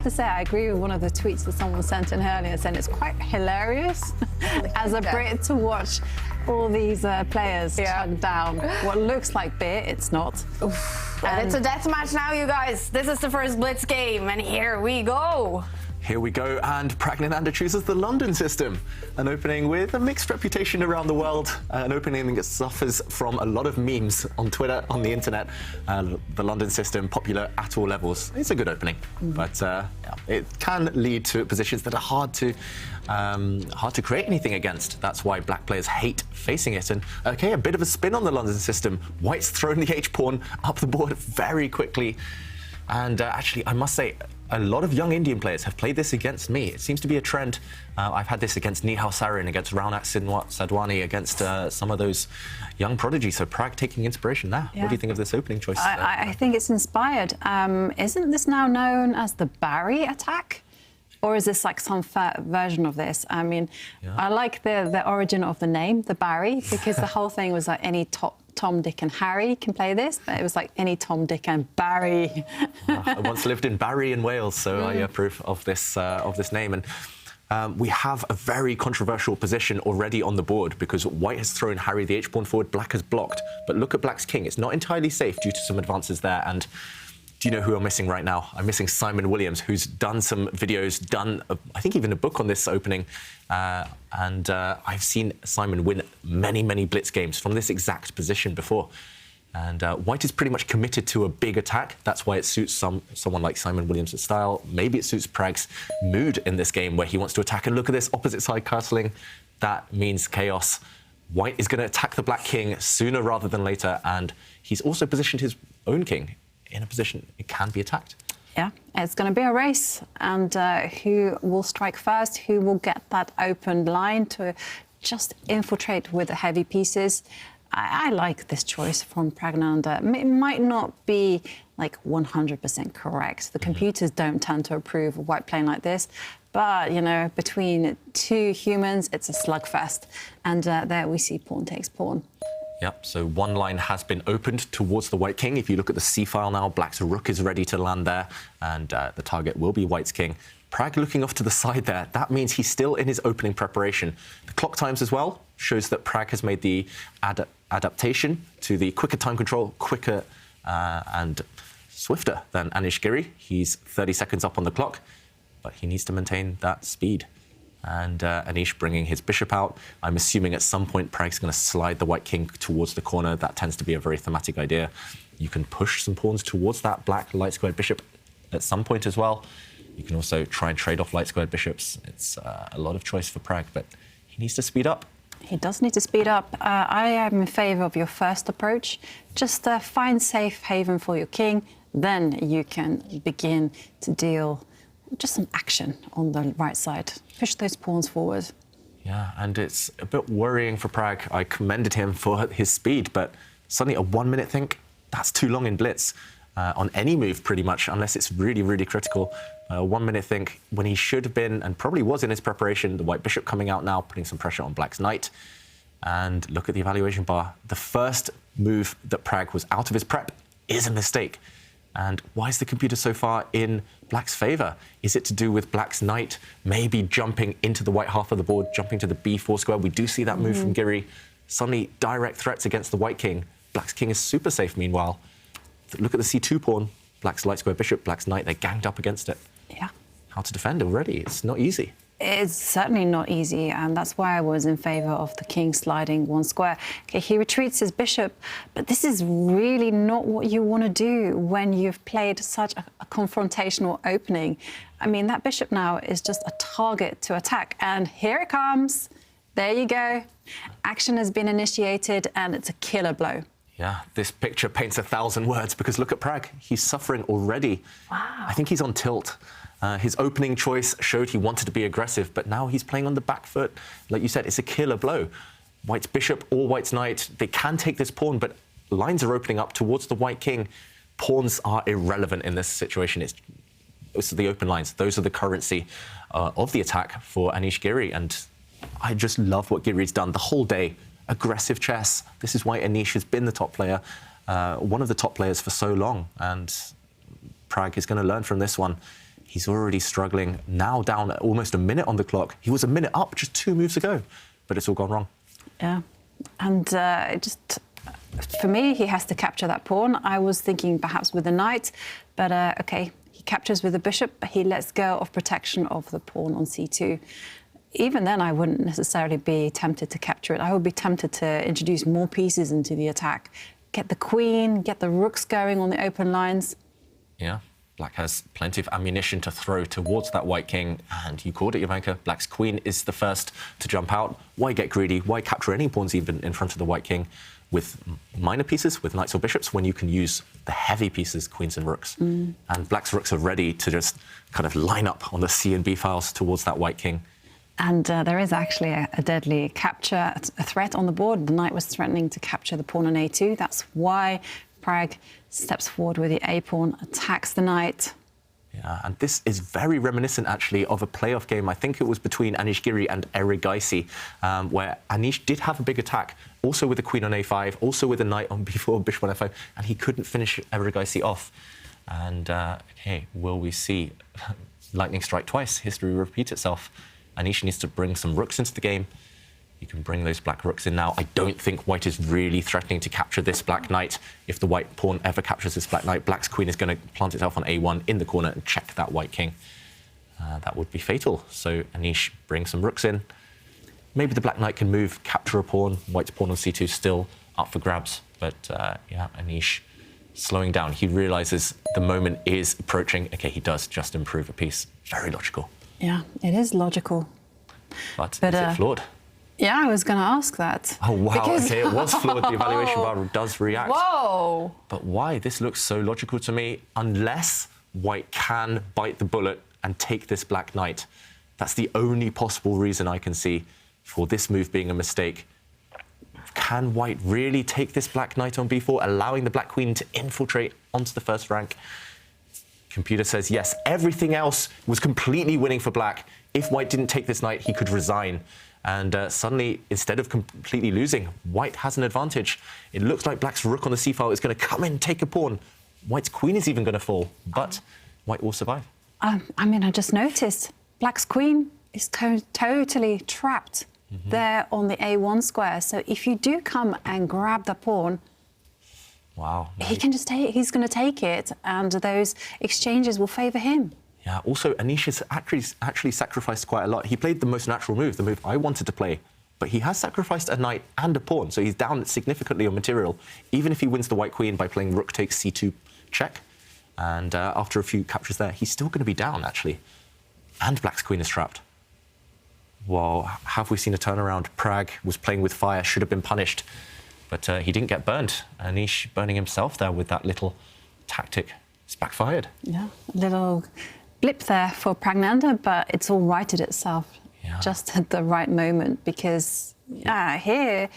To say, I agree with one of the tweets that someone sent in earlier, saying it's quite hilarious as a Brit to watch all these players chug down what looks like beer. It's not. And it's a death match now, you guys. This is the first Blitz game, and here we go. Here we go, and PRAGGNANANDHAA chooses the London system. An opening with a mixed reputation around the world. An opening that suffers from a lot of memes on Twitter, on the internet. The London system, popular at all levels. It's a good opening, but it can lead to positions that are hard to create anything against. That's why black players hate facing it. And okay, a bit of a spin on the London system. White's thrown the H-pawn up the board very quickly. And actually, I must say, a lot of young Indian players have played this against me. It seems to be a trend. I've had this against Nihal Sarin, against Raunak Sadwani, against some of those young prodigies. So Pragg taking inspiration there. Yeah. What do you think of this opening choice? I think it's inspired. Isn't this now known as the Barry attack? Or is this like some version of this? I mean, I like the origin of the name, the Barry, because the whole thing was like any Tom, Dick and Harry can play this, but it was like any Tom, Dick and Barry. I once lived in Barry in Wales, so I approve of this name. And we have a very controversial position already on the board because White has thrown Harry the H-pawn forward, Black has blocked. But look at Black's king. It's not entirely safe due to some advances there. And do you know who I'm missing right now? I'm missing Simon Williams, who's done some videos, I think even a book on this opening. And I've seen Simon win many, many Blitz games from this exact position before. And White is pretty much committed to a big attack. That's why it suits someone like Simon Williams' style. Maybe it suits Pragg's mood in this game where he wants to attack. And look at this opposite side castling. That means chaos. White is going to attack the black king sooner rather than later. And he's also positioned his own king in a position it can be attacked. Yeah, it's going to be a race, and who will strike first, who will get that open line to just infiltrate with the heavy pieces. I like this choice from PRAGGNANANDHAA. It might not be like 100% correct. The computers don't tend to approve of White playing like this, but, you know, between two humans, it's a slugfest. And there we see pawn takes pawn. Yep, so one line has been opened towards the White king. If you look at the C-file now, Black's rook is ready to land there, and the target will be White's king. Pragg looking off to the side there. That means he's still in his opening preparation. The clock times as well shows that Pragg has made the adaptation to the quicker time control, quicker and swifter than Anish Giri. He's 30 seconds up on the clock, but he needs to maintain that speed. And Anish bringing his bishop out. I'm assuming at some point Pragg's going to slide the White king towards the corner. That tends to be a very thematic idea. You can push some pawns towards that black light-squared bishop at some point as well. You can also try and trade off light-squared bishops. It's a lot of choice for Pragg, but he needs to speed up. He does need to speed up. I am in favour of your first approach. Just find safe haven for your king. Then you can begin to deal just some action on the right side. Push those pawns forward. Yeah, and it's a bit worrying for Pragg. I commended him for his speed, but suddenly a 1 minute think, that's too long in Blitz. On any move, pretty much, unless it's really, really critical. 1 minute think, when he should have been, and probably was in his preparation, the White bishop coming out now, putting some pressure on Black's knight. And look at the evaluation bar. The first move that Pragg was out of his prep is a mistake. And why is the computer so far in Black's favour? Is it to do with Black's knight maybe jumping into the white half of the board, jumping to the b4 square? We do see that move from Giri. Suddenly, direct threats against the White king. Black's king is super safe, meanwhile. Look at the c2 pawn. Black's light square bishop, Black's knight, they're ganged up against it. Yeah. How to defend already? It's not easy. It's certainly not easy, and that's why I was in favour of the king sliding one square. Okay, he retreats his bishop, but this is really not what you want to do when you've played such a confrontational opening. I mean, that bishop now is just a target to attack, and here it comes. There you go. Action has been initiated, and it's a killer blow. Yeah, this picture paints 1,000 words, because look at Pragg. He's suffering already. Wow. I think he's on tilt. His opening choice showed he wanted to be aggressive, but now he's playing on the back foot. Like you said, it's a killer blow. White's bishop or White's knight, they can take this pawn, but lines are opening up towards the White king. Pawns are irrelevant in this situation. It's the open lines. Those are the currency of the attack for Anish Giri, and I just love what Giri's done the whole day. Aggressive chess. This is why Anish has been the top player, one of the top players for so long, and Pragg is going to learn from this one. He's already struggling, now down at almost a minute on the clock. He was a minute up just 2 moves ago, but it's all gone wrong. Yeah, and for me, he has to capture that pawn. I was thinking perhaps with the knight, but OK, he captures with the bishop, but he lets go of protection of the pawn on c2. Even then, I wouldn't necessarily be tempted to capture it. I would be tempted to introduce more pieces into the attack. Get the queen, get the rooks going on the open lines. Yeah, Black has plenty of ammunition to throw towards that white king, and you called it, Jovanka. Black's queen is the first to jump out. Why get greedy? Why capture any pawns even in front of the white king with minor pieces, with knights or bishops, when you can use the heavy pieces, queens and rooks? And Black's rooks are ready to just kind of line up on the C and B files towards that white king. And there is actually a deadly capture, a threat on the board. The knight was threatening to capture the pawn on a2. That's why Pragg steps forward with the a-pawn, attacks the knight. Yeah, and this is very reminiscent, actually, of a playoff game. I think it was between Anish Giri and Giri, where Anish did have a big attack, also with the queen on a5, also with a knight on b4, bishop on f5, and he couldn't finish Giri off. And, OK, will we see lightning strike twice? History repeats itself. Anish needs to bring some rooks into the game. You can bring those black rooks in now. I don't think white is really threatening to capture this black knight. If the white pawn ever captures this black knight, black's queen is going to plant itself on a1 in the corner and check that white king. That would be fatal. So Anish brings some rooks in. Maybe the black knight can move, capture a pawn. White's pawn on c2 still up for grabs. But yeah, Anish slowing down. He realizes the moment is approaching. OK, he does just improve a piece. Very logical. Yeah, it is logical. But is it flawed? Yeah, I was going to ask that. Oh, wow. Because... OK, it was flawed. The evaluation bar does react. Whoa. But why? This looks so logical to me. Unless white can bite the bullet and take this black knight. That's the only possible reason I can see for this move being a mistake. Can white really take this black knight on b4, allowing the black queen to infiltrate onto the first rank? Computer says yes. Everything else was completely winning for black. If white didn't take this knight, he could resign. And suddenly, instead of completely losing, white has an advantage. It looks like black's rook on the c-file is going to come in and take a pawn. White's queen is even going to fall, but white will survive. I mean, I just noticed black's queen is totally trapped there on the a1 square. So if you do come and grab the pawn, wow, he can just take. He's going to take it, and those exchanges will favour him. Yeah. Also, Anish has actually sacrificed quite a lot. He played the most natural move, the move I wanted to play, but he has sacrificed a knight and a pawn, so he's down significantly on material. Even if he wins the white queen by playing rook takes c2 check, and after a few captures there, he's still going to be down, actually. And black's queen is trapped. Well, have we seen a turnaround? Pragg was playing with fire, should have been punished, but he didn't get burned. Anish burning himself there with that little tactic. It's backfired. Yeah, a little blip there for Pragnanandhaa, but it's all righted itself just at the right moment, because here,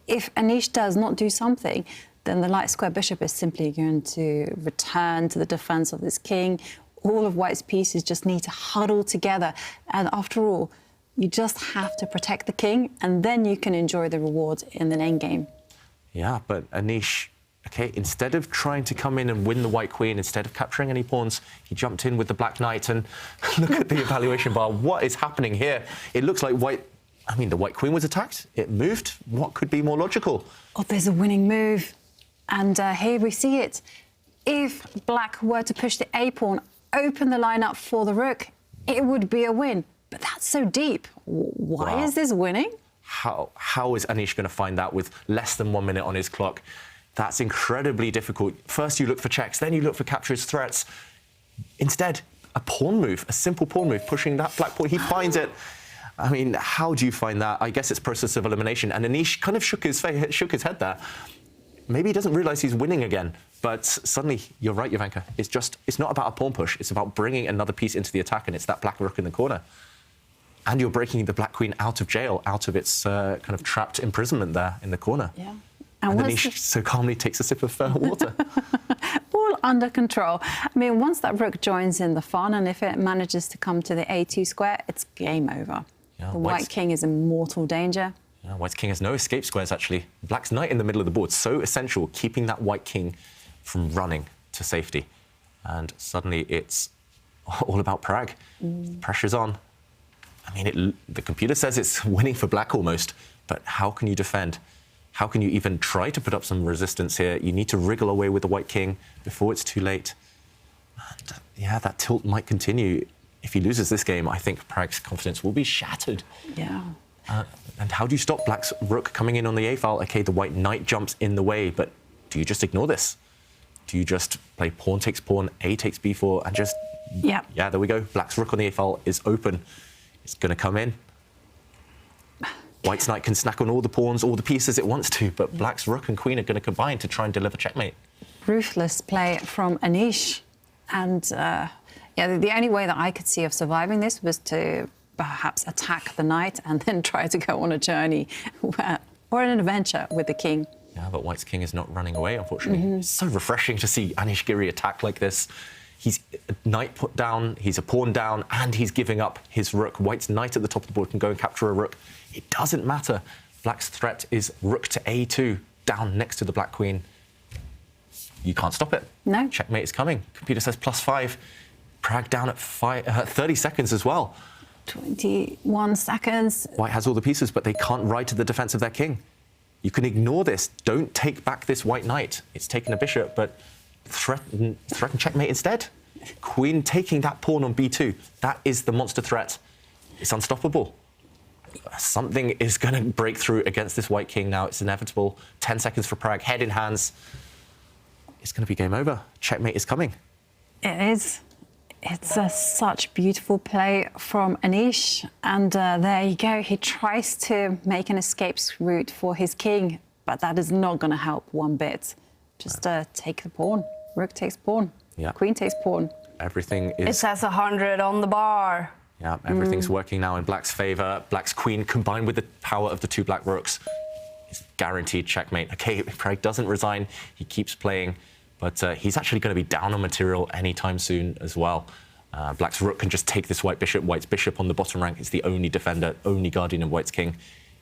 if Anish does not do something, then the light square bishop is simply going to return to the defense of this king. All of white's pieces just need to huddle together. And after all, you just have to protect the king, and then you can enjoy the rewards in the endgame. Yeah, but Anish, OK, instead of trying to come in and win the white queen, instead of capturing any pawns, he jumped in with the black knight, and look at the evaluation bar. What is happening here? It looks like white... I mean, the white queen was attacked. It moved. What could be more logical? Oh, there's a winning move. And here we see it. If black were to push the a-pawn, open the line up for the rook, it would be a win. But that's so deep. Why is this winning? How is Anish going to find that with less than 1 minute on his clock? That's incredibly difficult. First you look for checks, then you look for captures, threats. Instead, a pawn move, a simple pawn move, pushing that black pawn, he finds it. I mean, how do you find that? I guess it's process of elimination. And Anish kind of shook his head there. Maybe he doesn't realise he's winning again. But suddenly, you're right, Jovanka. It's not about a pawn push. It's about bringing another piece into the attack, and it's that black rook in the corner. And you're breaking the black queen out of jail, out of its kind of trapped imprisonment there in the corner. Yeah. And Anish so calmly takes a sip of water. All under control. I mean, once that rook joins in the fun, and if it manages to come to the a2 square, it's game over. Yeah, the white king is in mortal danger. Yeah, white's king has no escape squares, actually. Black's knight in the middle of the board, so essential, keeping that white king from running to safety. And suddenly it's all about Pragg. Pressure's on. I mean, the computer says it's winning for black almost, but how can you defend? How can you even try to put up some resistance here? You need to wriggle away with the white king before it's too late. And, yeah, that tilt might continue. If he loses this game, I think Pragg's confidence will be shattered. Yeah. And how do you stop black's rook coming in on the a file? Okay, the white knight jumps in the way, but do you just ignore this? Do you just play pawn takes pawn, a takes b4, and just... Yeah. Yeah, there we go. Black's rook on the a file is open. It's going to come in. White's knight can snack on all the pawns, all the pieces it wants to, but black's rook and queen are going to combine to try and deliver checkmate. Ruthless play from Anish. And yeah, the only way that I could see of surviving this was to perhaps attack the knight and then try to go on a journey or an adventure with the king. Yeah, but white's king is not running away, unfortunately. It's so refreshing to see Anish Giri attack like this. He's a knight put down, he's a pawn down, and he's giving up his rook. White's knight at the top of the board can go and capture a rook. It doesn't matter. Black's threat is rook to a2, down next to the black queen. You can't stop it. No. Checkmate is coming. Computer says +5. Pragg down at 30 seconds as well. 21 seconds. White has all the pieces, but they can't ride to the defense of their king. You can ignore this. Don't take back this white knight. It's taken a bishop, but threaten checkmate instead. Queen taking that pawn on b2. That is the monster threat. It's unstoppable. Something is going to break through against this white king now. It's inevitable. 10 seconds for Pragg. Head in hands. It's going to be game over. Checkmate is coming. It is. It's such beautiful play from Anish. And there you go. He tries to make an escape route for his king, but that is not going to help one bit. Just take the pawn. Rook takes pawn. Yeah. Queen takes pawn. Everything is... It says 100 on the bar. Yeah, everything's working now in black's favour. Black's queen combined with the power of the two black rooks is guaranteed checkmate. Okay, Pragg doesn't resign. He keeps playing, but he's actually going to be down on material anytime soon as well. Black's rook can just take this white bishop. White's bishop on the bottom rank is the only defender, only guardian of white's king.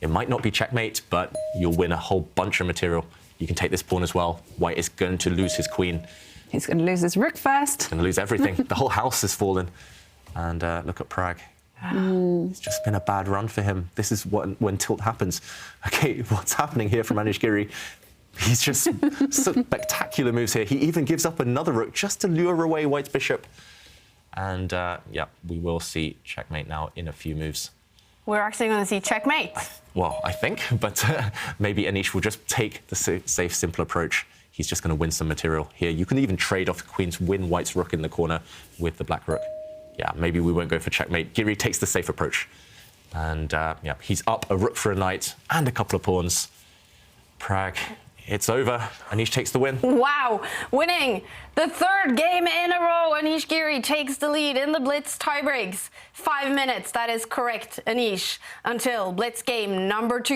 It might not be checkmate, but you'll win a whole bunch of material. You can take this pawn as well. White is going to lose his queen. He's going to lose his rook first. He's going to lose everything. The whole house has fallen. And look at Pragg. It's just been a bad run for him. This is when tilt happens. Okay, what's happening here from Anish Giri? He's just spectacular moves here. He even gives up another rook just to lure away White's bishop. And yeah, we will see checkmate now in a few moves. We're actually going to see checkmate. Well, I think, but maybe Anish will just take the safe, simple approach. He's just going to win some material here. You can even trade off the queen's win White's rook in the corner with the black rook. Yeah, maybe we won't go for checkmate. Giri takes the safe approach. And yeah, he's up a rook for a knight and a couple of pawns. Pragg, it's over. Anish takes the win. Wow, winning the third game in a row. Anish Giri takes the lead in the Blitz tiebreaks. 5 minutes, that is correct, Anish, until Blitz game number 2.